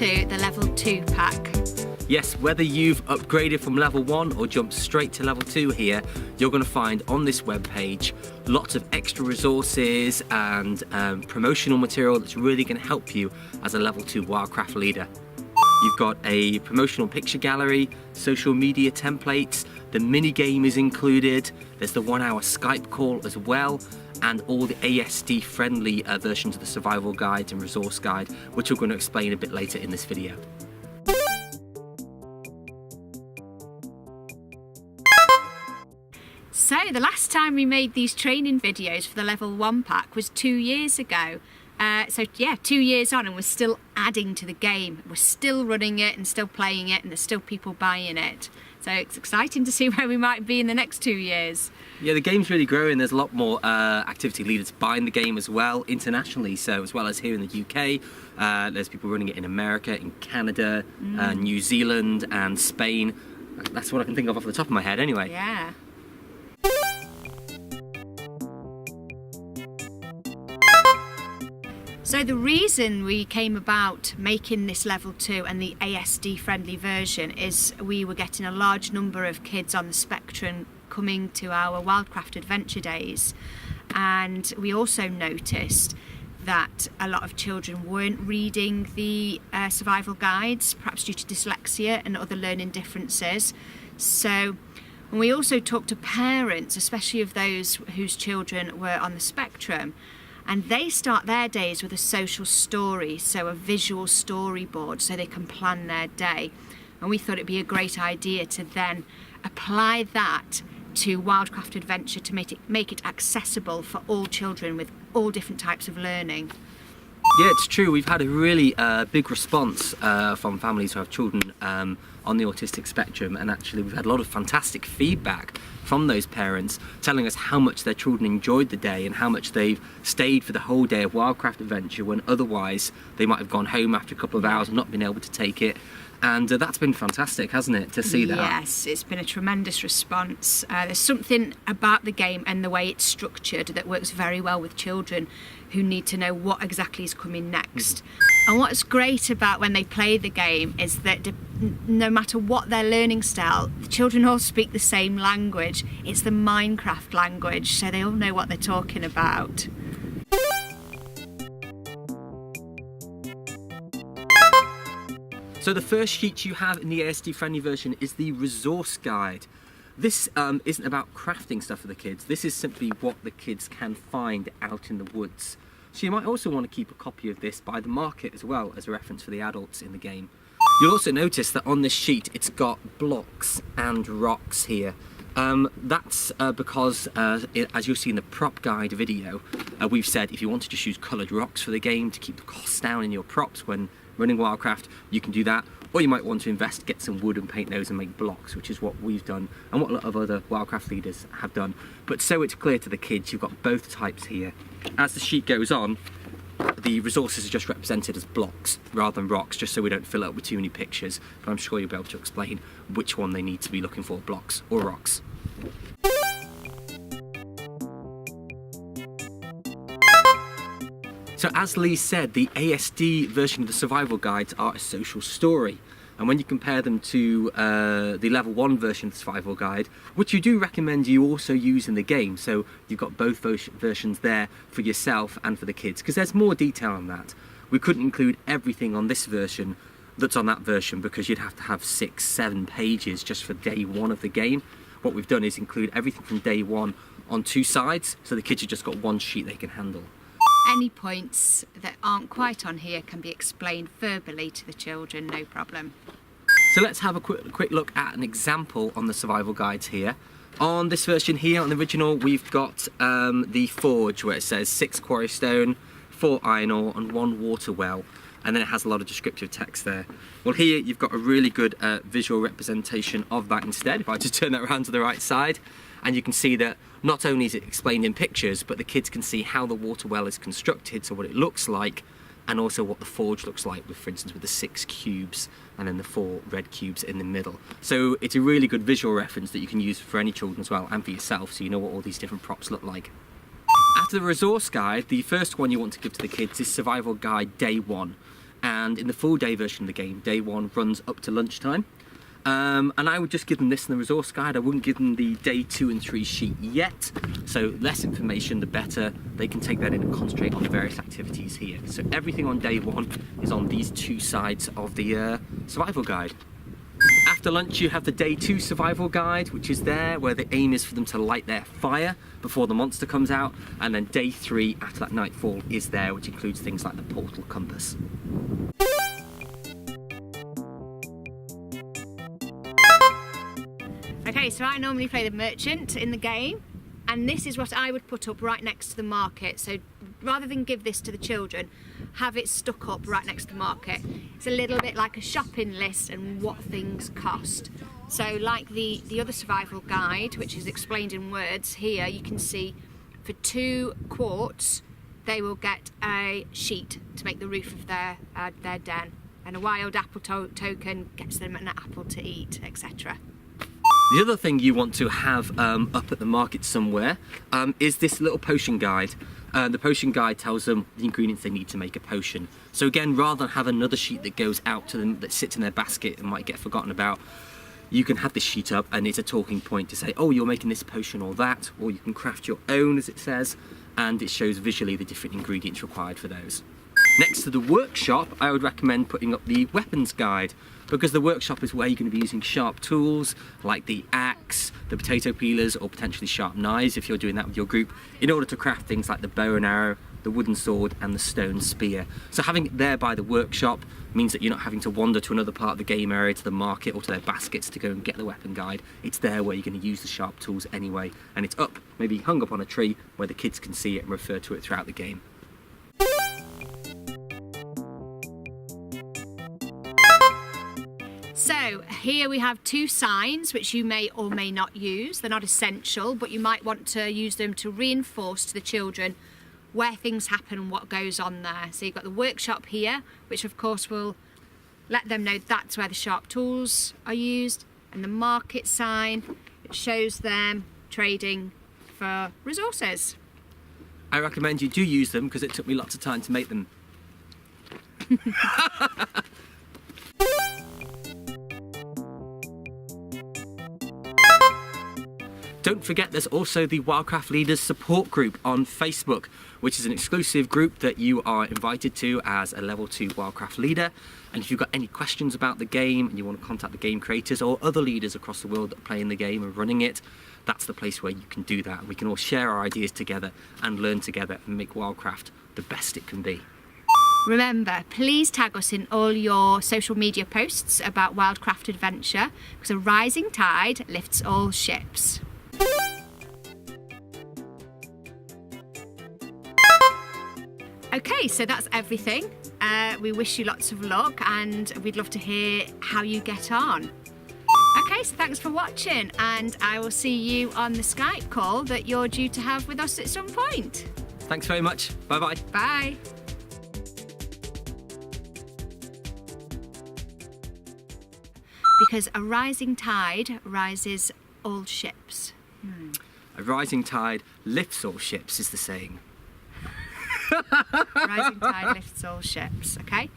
to the level 2 pack. Yes, whether you've upgraded from level 1 or jumped straight to level 2 here, you're going to find on this webpage lots of extra resources and promotional material that's really going to help you as a level 2 Wildcraft leader. You've got a promotional picture gallery, social media templates, the mini game is included, there's the 1-hour Skype call as well, and all the ASD friendly versions of the survival guide and resource guide, which we're going to explain a bit later in this video. So the last time we made these training videos for the level 1 pack was 2 years ago. So yeah, 2 years on and we're still adding to the game. We're still running it and still playing it, and there's still people buying it. So it's exciting to see where we might be in the next 2 years. Yeah, the game's really growing. There's a lot more activity leaders buying the game as well, internationally. So as well as here in the UK, there's people running it in America, in Canada, New Zealand and Spain. That's what I can think of off the top of my head anyway. Yeah. So the reason we came about making this level 2 and the ASD friendly version is we were getting a large number of kids on the spectrum coming to our Wildcraft adventure days, and we also noticed that a lot of children weren't reading the survival guides, perhaps due to dyslexia and other learning differences. So and we also talked to parents, especially of those whose children were on the spectrum, and they start their days with a social story, so a visual storyboard, so they can plan their day. And we thought it'd be a great idea to then apply that to Wildcraft Adventure to make it accessible for all children with all different types of learning. Yeah, it's true. We've had a really big response from families who have children on the autistic spectrum, and actually we've had a lot of fantastic feedback from those parents telling us how much their children enjoyed the day and how much they've stayed for the whole day of Wildcraft Adventure when otherwise they might have gone home after a couple of hours and not been able to take it. And that's been fantastic, hasn't it, to see that? Yes, it's been a tremendous response. There's something about the game and the way it's structured that works very well with children who need to know what exactly is coming next. And what's great about when they play the game is that no matter what their learning style, the children all speak the same language. It's the Minecraft language, so they all know what they're talking about. So the first sheet you have in the ASD friendly version is the resource guide. This isn't about crafting stuff for the kids. This is simply what the kids can find out in the woods. So you might also want to keep a copy of this by the market as well as a reference for the adults in the game. You'll also notice that on this sheet it's got blocks and rocks here. That's because, as you'll see in the prop guide video, we've said if you want to just use coloured rocks for the game to keep the costs down in your props when running Wildcraft, you can do that. Or you might want to invest, get some wood and paint those and make blocks, which is what we've done and what a lot of other Wildcraft leaders have done. But so it's clear to the kids, you've got both types here. As the sheet goes on, the resources are just represented as blocks rather than rocks, just so we don't fill it up with too many pictures. But I'm sure you'll be able to explain which one they need to be looking for, blocks or rocks. So as Lee said, the ASD version of the survival guides are a social story. And when you compare them to the level 1 version of the survival guide, which you do recommend you also use in the game, so you've got both versions there for yourself and for the kids, because there's more detail on that. We couldn't include everything on this version that's on that version because you'd have to have 6-7 pages just for day 1 of the game. What we've done is include everything from day 1 on 2 sides, so the kids have just got one sheet they can handle. Any points that aren't quite on here can be explained verbally to the children, no problem. So let's have a quick look at an example on the survival guides here. On this version here, on the original, we've got the forge where it says 6 quarry stone, 4 iron ore and 1 water well. And then it has a lot of descriptive text there. Well, here you've got a really good visual representation of that instead. If I just turn that around to the right side, and you can see that not only is it explained in pictures, but the kids can see how the water well is constructed, so what it looks like, and also what the forge looks like, with, for instance, with the 6 cubes and then the 4 red cubes in the middle. So it's a really good visual reference that you can use for any children as well, and for yourself, so you know what all these different props look like. After the resource guide, the first one you want to give to the kids is Survival Guide Day 1. And in the full day version of the game, day 1 runs up to lunchtime. And I would just give them this in the resource guide. I wouldn't give them the day 2 and 3 sheet yet. So less information, the better. They can take that in and concentrate on the various activities here. So everything on day 1 is on these 2 sides of the survival guide. After lunch, you have the day 2 survival guide, which is there, where the aim is for them to light their fire before the monster comes out. And then day 3, after that nightfall, is there, which includes things like the portal compass. Okay, so I normally play the merchant in the game, and this is what I would put up right next to the market. So rather than give this to the children, have it stuck up right next to the market. It's a little bit like a shopping list and what things cost. So like the other survival guide, which is explained in words, here you can see for 2 quartz they will get a sheet to make the roof of their den, and a wild apple token gets them an apple to eat, etc. The other thing you want to have up at the market somewhere is this little potion guide. The potion guide tells them the ingredients they need to make a potion. So again, rather than have another sheet that goes out to them that sits in their basket and might get forgotten about, you can have this sheet up and it's a talking point to say, oh, you're making this potion or that, or you can craft your own, as it says, and it shows visually the different ingredients required for those. Next to the workshop, I would recommend putting up the weapons guide, because the workshop is where you're going to be using sharp tools like the axe, the potato peelers, or potentially sharp knives if you're doing that with your group, in order to craft things like the bow and arrow, the wooden sword, and the stone spear. So having it there by the workshop means that you're not having to wander to another part of the game area, to the market, or to their baskets to go and get the weapon guide. It's there where you're going to use the sharp tools anyway, and it's up, maybe hung up on a tree where the kids can see it and refer to it throughout the game. So here we have 2 signs which you may or may not use. They're not essential, but you might want to use them to reinforce to the children where things happen and what goes on there. So you've got the workshop here, which of course will let them know that's where the sharp tools are used, and the market sign, which shows them trading for resources. I recommend you do use them because it took me lots of time to make them. Don't forget there's also the Wildcraft Leaders support group on Facebook, which is an exclusive group that you are invited to as a level 2 Wildcraft leader. And if you've got any questions about the game and you want to contact the game creators or other leaders across the world that are playing the game and running it, that's the place where you can do that. We can all share our ideas together and learn together and make Wildcraft the best it can be. Remember, please tag us in all your social media posts about Wildcraft Adventure, because a rising tide lifts all ships. Okay, so that's everything. We wish you lots of luck and we'd love to hear how you get on. Okay, so thanks for watching, and I will see you on the Skype call that you're due to have with us at some point. Thanks very much. Bye-bye. Bye. Because a rising tide rises all ships. A rising tide lifts all ships is the saying. Rising tide lifts all ships, okay?